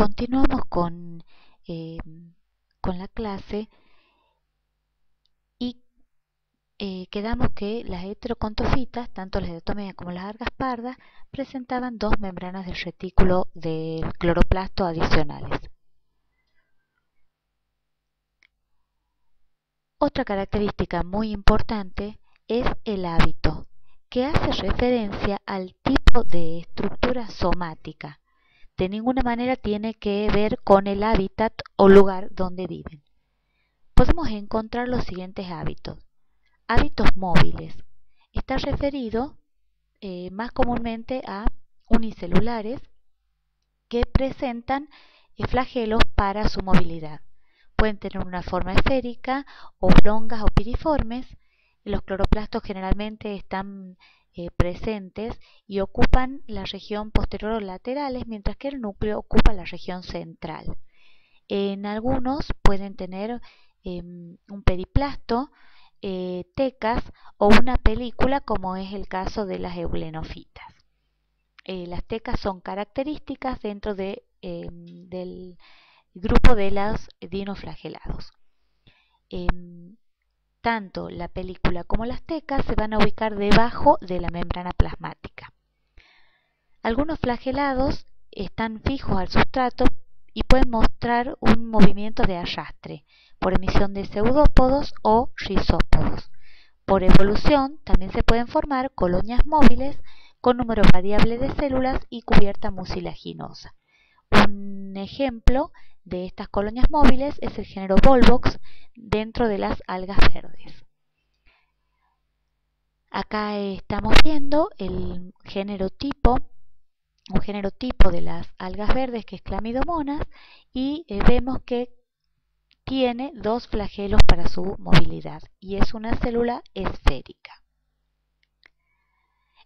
Continuamos con la clase y quedamos que las heterocontofitas, tanto las diatomeas como las algas pardas, presentaban dos membranas del retículo del cloroplasto adicionales. Otra característica muy importante es el hábito, que hace referencia al tipo de estructura somática. De ninguna manera tiene que ver con el hábitat o lugar donde viven. Podemos encontrar los siguientes hábitos. Hábitos móviles. Está referido más comúnmente a unicelulares que presentan flagelos para su movilidad. Pueden tener una forma esférica, oblongas o piriformes. Los cloroplastos generalmente están presentes y ocupan la región posterior o laterales, mientras que el núcleo ocupa la región central. En algunos pueden tener un periplasto, tecas o una película, como es el caso de las eulenofitas. Las tecas son características dentro del grupo de los dinoflagelados. Tanto la película como las tecas se van a ubicar debajo de la membrana plasmática. Algunos flagelados están fijos al sustrato y pueden mostrar un movimiento de arrastre por emisión de pseudópodos o rizópodos. Por evolución también se pueden formar colonias móviles con número variable de células y cubierta mucilaginosa. Un ejemplo de estas colonias móviles es el género Volvox dentro de las algas verdes. Acá estamos viendo el género tipo, un género tipo de las algas verdes que es Chlamydomonas, y vemos que tiene dos flagelos para su movilidad y es una célula esférica.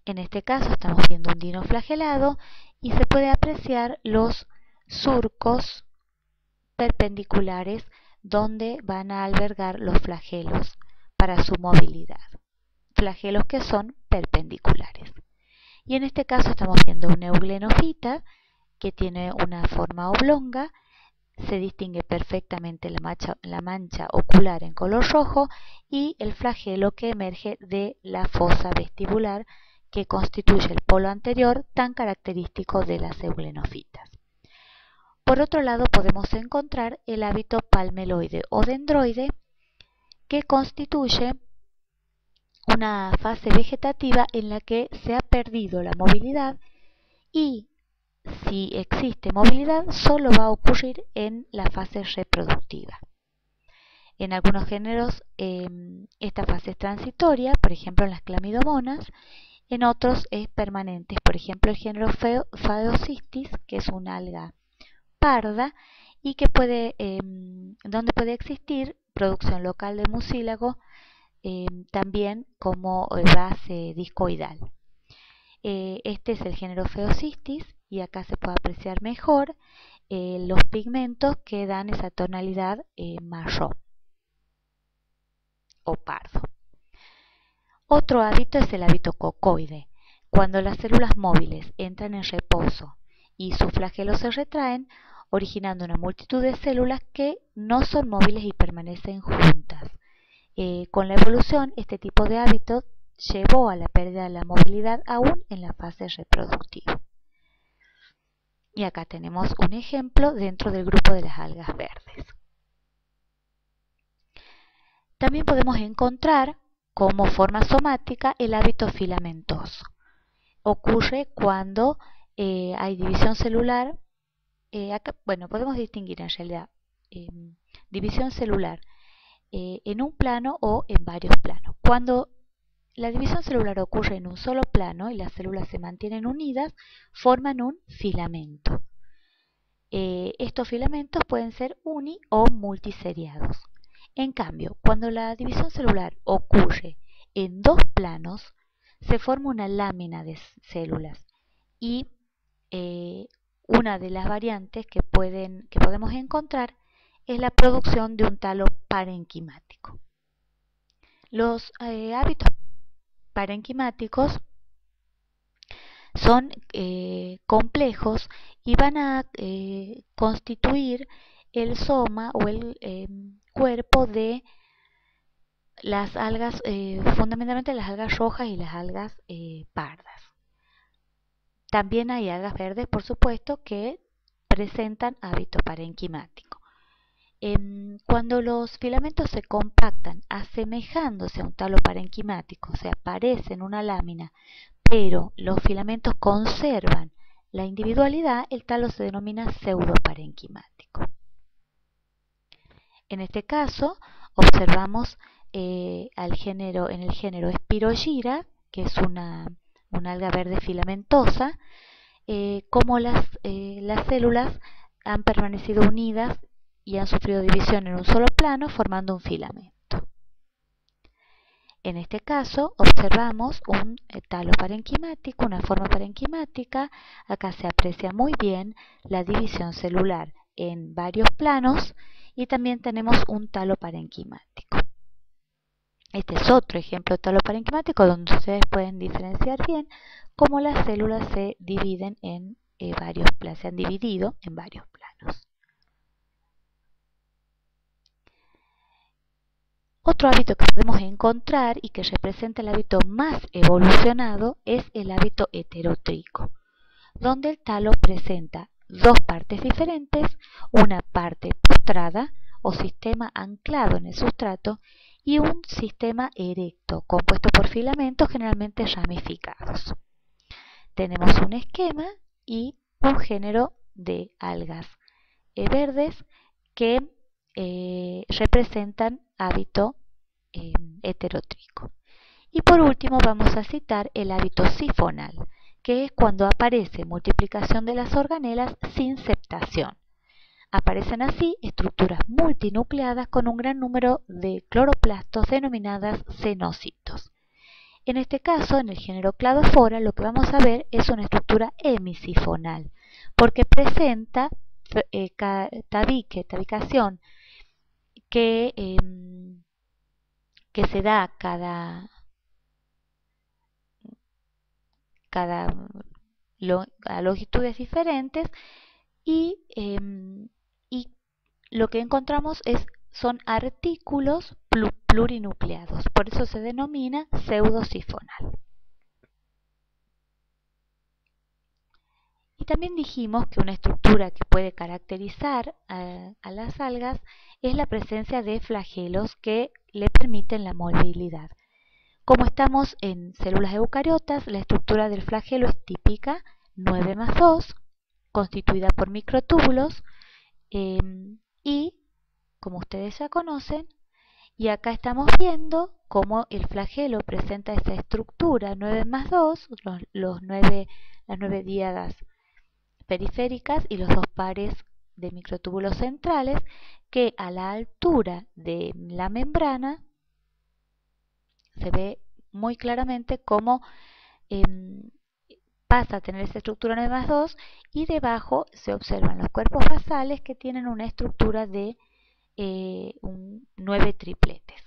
En este caso estamos viendo un dinoflagelado y se puede apreciar los surcos perpendiculares donde van a albergar los flagelos para su movilidad. Flagelos que son perpendiculares. Y en este caso estamos viendo una euglenofita que tiene una forma oblonga. Se distingue perfectamente la mancha ocular en color rojo y el flagelo que emerge de la fosa vestibular que constituye el polo anterior tan característico de las euglenófitas. Por otro lado podemos encontrar el hábito palmeloide o dendroide que constituye una fase vegetativa en la que se ha perdido la movilidad y si existe movilidad solo va a ocurrir en la fase reproductiva. En algunos géneros esta fase es transitoria, por ejemplo en las Chlamydomonas, en otros es permanente, por ejemplo el género Phaeocystis, que es una alga parda y que donde puede existir producción local de mucílago también como base discoidal. Este es el género Phaeocystis y acá se puede apreciar mejor los pigmentos que dan esa tonalidad marrón o pardo. Otro hábito es el hábito cocoide. Cuando las células móviles entran en reposo y sus flagelos se retraen, originando una multitud de células que no son móviles y permanecen juntas. Con la evolución, este tipo de hábito llevó a la pérdida de la movilidad aún en la fase reproductiva. Y acá tenemos un ejemplo dentro del grupo de las algas verdes. También podemos encontrar como forma somática el hábito filamentoso. Ocurre cuando hay división celular. Acá, podemos distinguir en realidad división celular en un plano o en varios planos. Cuando la división celular ocurre en un solo plano y las células se mantienen unidas, forman un filamento. Estos filamentos pueden ser uni o multiseriados. En cambio, cuando la división celular ocurre en dos planos, se forma una lámina de células y una de las variantes que podemos encontrar es la producción de un talo parenquimático. Los hábitos parenquimáticos son complejos y van a constituir el soma o el cuerpo de las algas, fundamentalmente las algas rojas y las algas pardas. También hay algas verdes, por supuesto, que presentan hábito parenquimático. Cuando los filamentos se compactan asemejándose a un talo parenquimático, o sea, parecen una lámina, pero los filamentos conservan la individualidad, el talo se denomina pseudoparenquimático. En este caso, observamos en el género Spirogyra, que es una alga verde filamentosa, cómo las células han permanecido unidas y han sufrido división en un solo plano, formando un filamento. En este caso, observamos un talo parenquimático, una forma parenquimática. Acá se aprecia muy bien la división celular en varios planos y también tenemos un talo parenquimático. Este es otro ejemplo de talo parenquimático donde ustedes pueden diferenciar bien cómo las células se dividen en varios planos, se han dividido en varios planos. Otro hábito que podemos encontrar y que representa el hábito más evolucionado es el hábito heterotrico, donde el talo presenta dos partes diferentes, una parte postrada o sistema anclado en el sustrato y un sistema erecto compuesto por filamentos generalmente ramificados. Tenemos un esquema y un género de algas verdes que representan hábito heterotrico. Y por último vamos a citar el hábito sifonal, que es cuando aparece multiplicación de las organelas sin septación. Aparecen así estructuras multinucleadas con un gran número de cloroplastos denominadas cenocitos. En este caso, en el género Cladophora, lo que vamos a ver es una estructura hemisifonal, porque presenta tabicación que se da a longitudes diferentes y lo que encontramos son artículos plurinucleados, por eso se denomina pseudosifonal. Y también dijimos que una estructura que puede caracterizar a las algas es la presencia de flagelos que le permiten la movilidad. Como estamos en células eucariotas, la estructura del flagelo es típica, 9+2, constituida por microtúbulos y, como ustedes ya conocen, y acá estamos viendo cómo el flagelo presenta esa estructura 9+2, las 9 díadas periféricas y los dos pares de microtúbulos centrales, que a la altura de la membrana se ve muy claramente cómo pasa a tener esa estructura 9+2 y debajo se observan los cuerpos basales que tienen una estructura de 9 tripletes,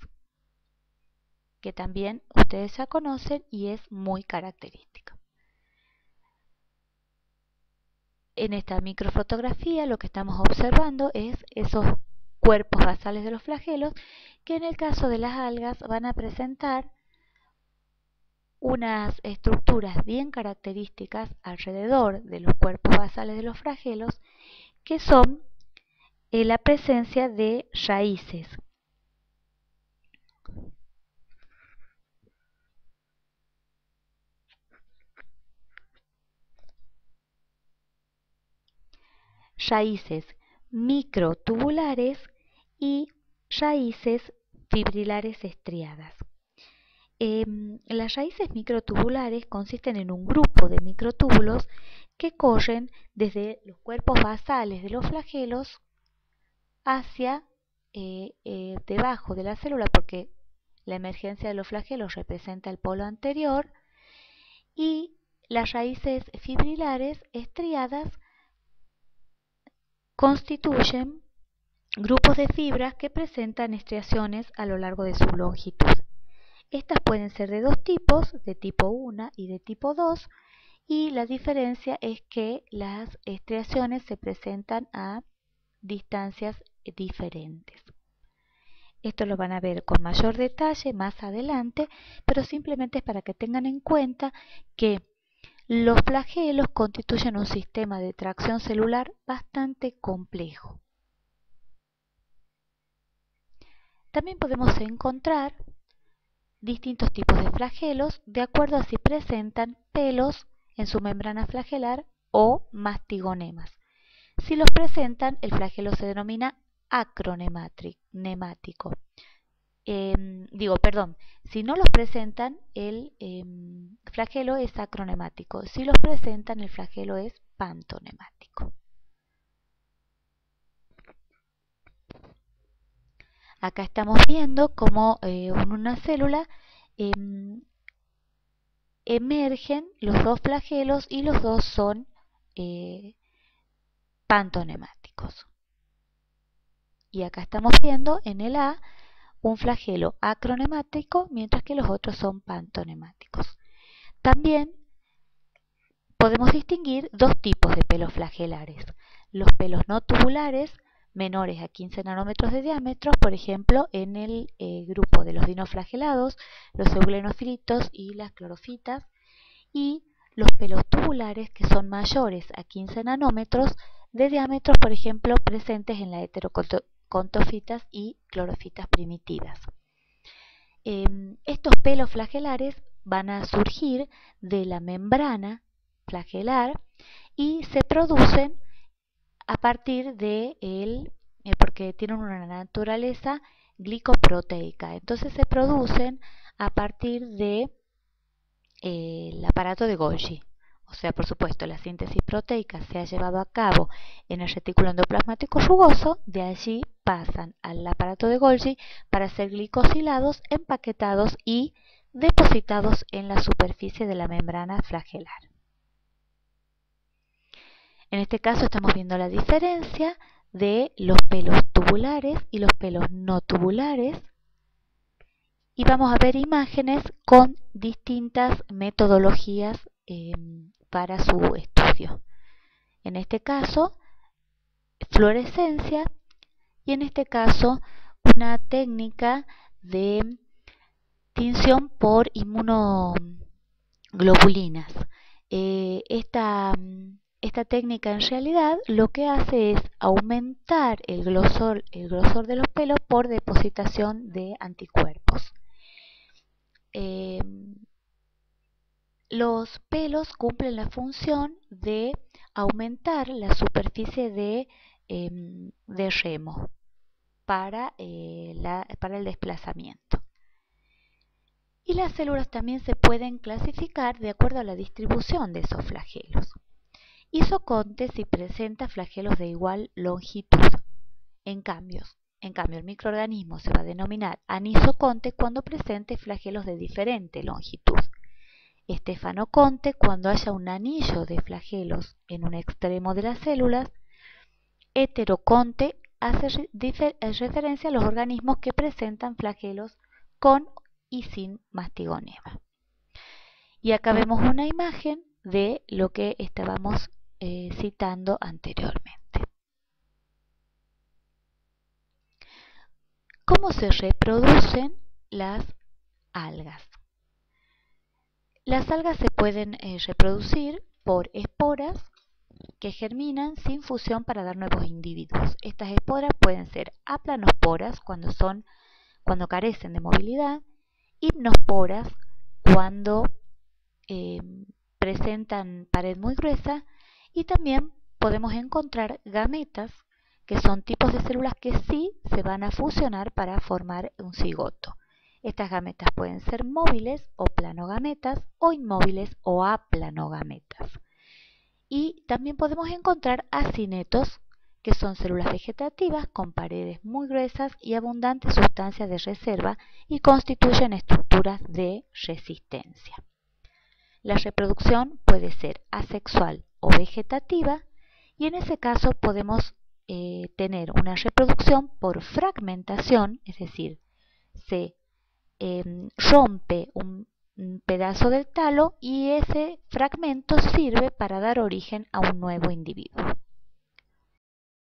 que también ustedes ya conocen y es muy característica. En esta microfotografía lo que estamos observando es esos cuerpos basales de los flagelos que en el caso de las algas van a presentar unas estructuras bien características alrededor de los cuerpos basales de los flagelos, que son la presencia de raíces. Raíces microtubulares y raíces fibrilares estriadas. Las raíces microtubulares consisten en un grupo de microtúbulos que corren desde los cuerpos basales de los flagelos hacia debajo de la célula, porque la emergencia de los flagelos representa el polo anterior, y las raíces fibrilares estriadas constituyen grupos de fibras que presentan estriaciones a lo largo de su longitud. Estas pueden ser de dos tipos, de tipo 1 y de tipo 2, y la diferencia es que las estriaciones se presentan a distancias diferentes. Esto lo van a ver con mayor detalle más adelante, pero simplemente es para que tengan en cuenta que los flagelos constituyen un sistema de tracción celular bastante complejo. También podemos encontrar distintos tipos de flagelos de acuerdo a si presentan pelos en su membrana flagelar o mastigonemas. Si los presentan, el flagelo se denomina acronemático. Si no los presentan, el flagelo es acronemático. Si los presentan, el flagelo es pantonemático. Acá estamos viendo cómo en una célula emergen los dos flagelos y los dos son pantonemáticos. Y acá estamos viendo en el A un flagelo acronemático, mientras que los otros son pantonemáticos. También podemos distinguir dos tipos de pelos flagelares. Los pelos no tubulares, menores a 15 nanómetros de diámetro, por ejemplo, en el grupo de los dinoflagelados, los euglenofitos y las clorofitas, y los pelos tubulares, que son mayores a 15 nanómetros de diámetro, por ejemplo, presentes en la heterocontofitas y clorofitas primitivas. Estos pelos flagelares van a surgir de la membrana flagelar y se producen a partir de porque tienen una naturaleza glicoproteica. Entonces se producen a partir de el aparato de Golgi. O sea, por supuesto, la síntesis proteica se ha llevado a cabo en el retículo endoplasmático rugoso, de allí pasan al aparato de Golgi para ser glicosilados, empaquetados y depositados en la superficie de la membrana flagelar. En este caso estamos viendo la diferencia de los pelos tubulares y los pelos no tubulares. Y vamos a ver imágenes con distintas metodologías para su estudio. En este caso, fluorescencia, y en este caso, una técnica de tinción por inmunoglobulinas. Esta técnica en realidad lo que hace es aumentar el grosor de los pelos por depositación de anticuerpos. Los pelos cumplen la función de aumentar la superficie de remo para el desplazamiento. Y las células también se pueden clasificar de acuerdo a la distribución de esos flagelos. Isoconte si presenta flagelos de igual longitud. En cambio, el microorganismo se va a denominar anisoconte cuando presente flagelos de diferente longitud. Estefanoconte cuando haya un anillo de flagelos en un extremo de las células. Heteroconte hace referencia a los organismos que presentan flagelos con y sin mastigonema. Y acá vemos una imagen de lo que estábamos citando anteriormente. ¿Cómo se reproducen las algas? Las algas se pueden reproducir por esporas que germinan sin fusión para dar nuevos individuos. Estas esporas pueden ser aplanosporas cuando carecen de movilidad, hipnosporas cuando presentan pared muy gruesa, y también podemos encontrar gametas, que son tipos de células que sí se van a fusionar para formar un cigoto. Estas gametas pueden ser móviles o planogametas, o inmóviles o aplanogametas. Y también podemos encontrar acinetos, que son células vegetativas con paredes muy gruesas y abundantes sustancias de reserva y constituyen estructuras de resistencia. La reproducción puede ser asexual o vegetativa, y en ese caso podemos tener una reproducción por fragmentación, es decir, se rompe un pedazo del talo y ese fragmento sirve para dar origen a un nuevo individuo.